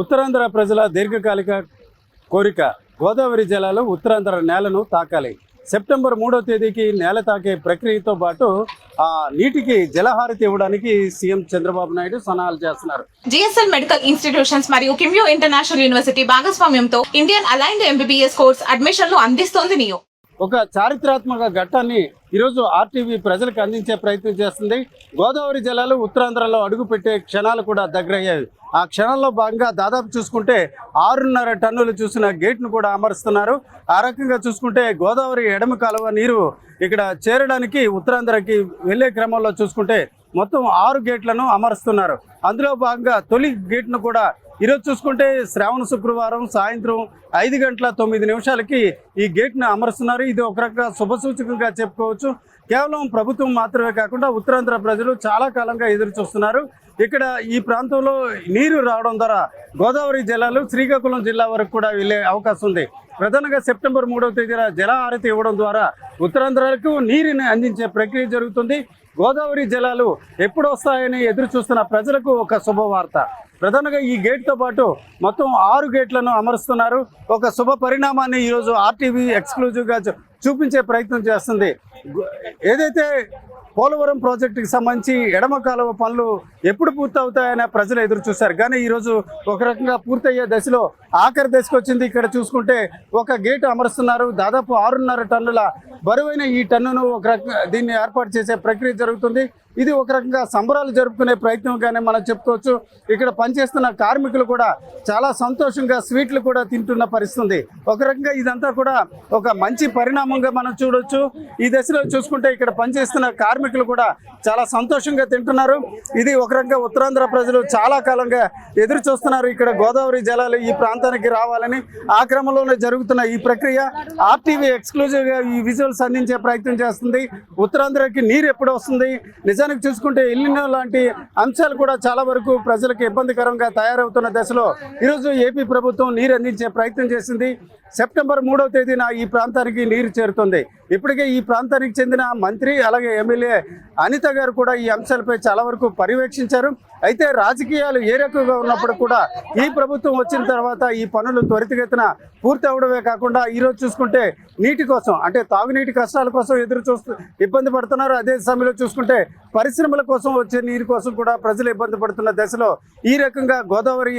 ఉత్తరాంధ్ర ప్రజల దీర్ఘకాలిక కోరిక గోదావరి జలాలు ఉత్తరాంధ్ర నేలను తాకాలి. సెప్టెంబర్ 3వ తేదీకి నేల తాకే ప్రక్రియతో పాటు ఆ నీటికి జలహారతి ఇవ్వడానికి సీఎం చంద్రబాబు నాయుడు సన్నాహాలు చేస్తున్నారు. జిఎస్ఎల్ మెడికల్ ఇన్స్టిట్యూషన్స్ మరియు కిమ్యూ ఇంటర్నేషనల్ యూనివర్సిటీ భాగస్వామ్యంతో ఇండియన్ అలైన్డ్ ఎంబీబీఎస్ కోర్స్ అడ్మిషన్లు అందిస్తోంది నియో. ఒక చారిత్రాత్మక ఘట్టాన్ని ఈరోజు ఆర్టీవీ ప్రజలకు అందించే ప్రయత్నం చేస్తుంది. గోదావరి జలాలు ఉత్తరాంధ్రలో అడుగుపెట్టే క్షణాలు కూడా దగ్గరయ్యాయి. ఆ క్షణంలో భాగంగా దాదాపు చూసుకుంటే 6.5 టన్నులు చూసిన గేట్ను కూడా అమరుస్తున్నారు. ఆ రకంగా చూసుకుంటే గోదావరి ఎడమ కాలువ నీరు ఇక్కడ చేరడానికి ఉత్తరాంధ్రకి వెళ్ళే క్రమంలో చూసుకుంటే మొత్తం 6 గేట్లను అమరుస్తున్నారు. అందులో భాగంగా తొలి గేట్ను కూడా ఈరోజు చూసుకుంటే శ్రావణ శుక్రవారం సాయంత్రం 5:09 ఈ గేట్ను అమరుస్తున్నారు. ఇది ఒక రకంగా శుభసూచకంగా చెప్పుకోవచ్చు. కేవలం ప్రభుత్వం మాత్రమే కాకుండా ఉత్తరాంధ్ర ప్రజలు చాలా కాలంగా ఎదురు చూస్తున్నారు. ఇక్కడ ఈ ప్రాంతంలో నీరు రావడం ద్వారా గోదావరి జలాలు శ్రీకాకుళం జిల్లా వరకు కూడా వెళ్ళే అవకాశం ఉంది. ప్రధానంగా సెప్టెంబర్ 3వ తేదీన జలహారతి ఇవ్వడం ద్వారా ఉత్తరాంధ్రకు నీరుని అందించే ప్రక్రియ జరుగుతుంది. గోదావరి జలాలు ఎప్పుడు వస్తాయని ఎదురు చూస్తున్న ప్రజలకు ఒక శుభవార్త. ప్రధానంగా ఈ గేట్తో పాటు మొత్తం 6 గేట్లను అమరుస్తున్నారు. ఒక శుభ పరిణామాన్ని ఈరోజు ఆర్టీవీ ఎక్స్క్లూజివ్గా చూపించే ప్రయత్నం చేస్తుంది. ఏదైతే పోలవరం ప్రాజెక్టుకి సంబంధించి ఎడమ కాలువ పనులు ఎప్పుడు పూర్తవుతాయని ప్రజలు ఎదురు చూశారు. కానీ ఈరోజు ఒక రకంగా పూర్తయ్యే దశలో ఆఖరి దశకు వచ్చింది. ఇక్కడ చూసుకుంటే ఒక గేటు అమరుస్తున్నారు. దాదాపు 6.5 టన్నుల బరువైన ఈ టన్నును ఒక రకంగా దీన్ని ఏర్పాటు చేసే ప్రక్రియ జరుగుతుంది. ఇది ఒక రకంగా సంబరాలు జరుపుకునే ప్రయత్నంగానే మనం చెప్పుకోవచ్చు. ఇక్కడ పనిచేస్తున్న కార్మికులు కూడా చాలా సంతోషంగా స్వీట్లు కూడా తింటున్న పరిస్థితి. ఒక రకంగా ఇదంతా కూడా ఒక మంచి పరిణామంగా మనం చూడొచ్చు. ఈ దశలో చూసుకుంటే ఇక్కడ పనిచేస్తున్న కార్మికులు కూడా చాలా సంతోషంగా తింటున్నారు. ఇది ఒక రకంగా ఉత్తరాంధ్ర ప్రజలు చాలా కాలంగా ఎదురు చూస్తున్నారు. ఇక్కడ గోదావరి జలాలు ఈ ప్రాంతానికి రావాలని. ఆ క్రమంలోనే జరుగుతున్న ఈ ప్రక్రియ ఆర్టీవీ ఎక్స్క్లూజివ్గా ఈ విజువల్స్ అందించే ప్రయత్నం చేస్తుంది. ఉత్తరాంధ్రకి నీరు ఎప్పుడు వస్తుంది, నిజానికి చూసుకుంటే ఎల్నినో లాంటి అంశాలు కూడా చాలా వరకు ప్రజలకు ఇబ్బందికరంగా తయారవుతున్న దశలో ఈరోజు ఏపీ ప్రభుత్వం నీరు అందించే ప్రయత్నం చేసింది. సెప్టెంబర్ 3వ తేదీన ఈ ప్రాంతానికి నీరు చేరుతుంది. ఇప్పటికే ఈ ప్రాంతానికి చెందిన మంత్రి అలాగే ఎమ్మెల్యే అనిత గారు కూడా ఈ అంశాలపై చాలా వరకు పర్యవేక్షించారు. అయితే రాజకీయాలు ఏ రకంగా ఉన్నప్పుడు కూడా ఈ ప్రభుత్వం వచ్చిన తర్వాత ఈ పనులు త్వరితగతిన పూర్తి అవడమే కాకుండా ఈరోజు చూసుకుంటే నీటి కోసం అంటే తాగునీటి కష్టాల కోసం ఇబ్బంది పడుతున్నారు. అదే సమయంలో చూసుకుంటే పరిశ్రమల కోసం వచ్చే నీరు కోసం కూడా ప్రజలు ఇబ్బంది పడుతున్న దశలో ఈ రకంగా గోదావరి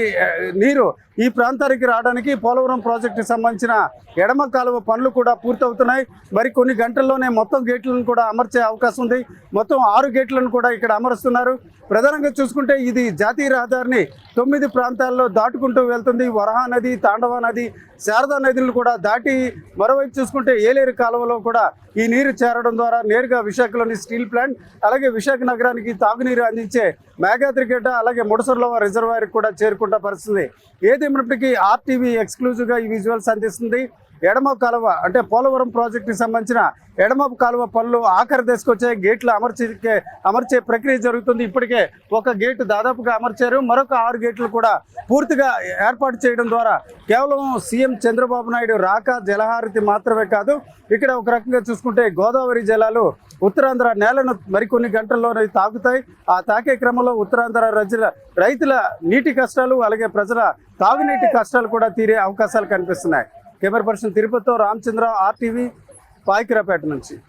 నీరు ఈ ప్రాంతానికి రావడానికి పోలవరం ప్రాజెక్టుకి సంబంధించిన ఎడమ కాలువ పనులు కూడా పూర్తవుతున్నాయి. మరి కొన్ని గంటల్లోనే మొత్తం గేట్లను కూడా అమర్చే అవకాశం ఉంది. మొత్తం 6 గేట్లను కూడా ఇక్కడ అమరుస్తున్నారు. ప్రధానంగా చూసుకుంటే ఇది జాతీయ రహదారిని 9 ప్రాంతాల్లో దాటుకుంటూ వెళ్తుంది. వరహా నది, తాండవ నది, శారదా నదులను కూడా దాటి మరోవైపు చూసుకుంటే ఏలేరు కాలువలో కూడా ఈ నీరు చేరడం ద్వారా నేరుగా విశాఖలోని స్టీల్ ప్లాంట్ అలాగే విశాఖ నగరానికి తాగునీరు అందించే మేఘాద్రిగడ్డ అలాగే ముడసర్లో రిజర్వాయర్ కూడా చేరుకుంటా పరిస్థితి. ఏదేమైనప్పటికీ ఆర్టీవీ ఎక్స్క్లూజివ్గా ఈ విజువల్స్ అందిస్తుంది. ఎడమ కాలువ అంటే పోలవరం ప్రాజెక్టుకి సంబంధించిన ఎడమ కాలువ పనులు ఆఖరి దశకు వచ్చే గేట్లు అమర్చే ప్రక్రియ జరుగుతుంది. ఇప్పటికే ఒక గేటు దాదాపుగా అమర్చారు. మరొక 6 గేట్లు కూడా పూర్తిగా ఏర్పాటు చేయడం ద్వారా కేవలం సీఎం చంద్రబాబు నాయుడు రాక జలహారతి మాత్రమే కాదు, ఇక్కడ ఒక రకంగా చూసుకుంటే గోదావరి జలాలు ఉత్తరాంధ్ర నేలను మరికొన్ని గంటల్లోనే తాకుతాయి. ఆ తాకే క్రమంలో ఉత్తరాంధ్ర రైతుల నీటి కష్టాలు అలాగే ప్రజల తాగునీటి కష్టాలు కూడా తీరే అవకాశాలు కనిపిస్తున్నాయి. కెమెరా పర్సన్ తిరుపతితో రామచంద్ర, ఆర్టీవీ, పాయకరాపేట నుంచి.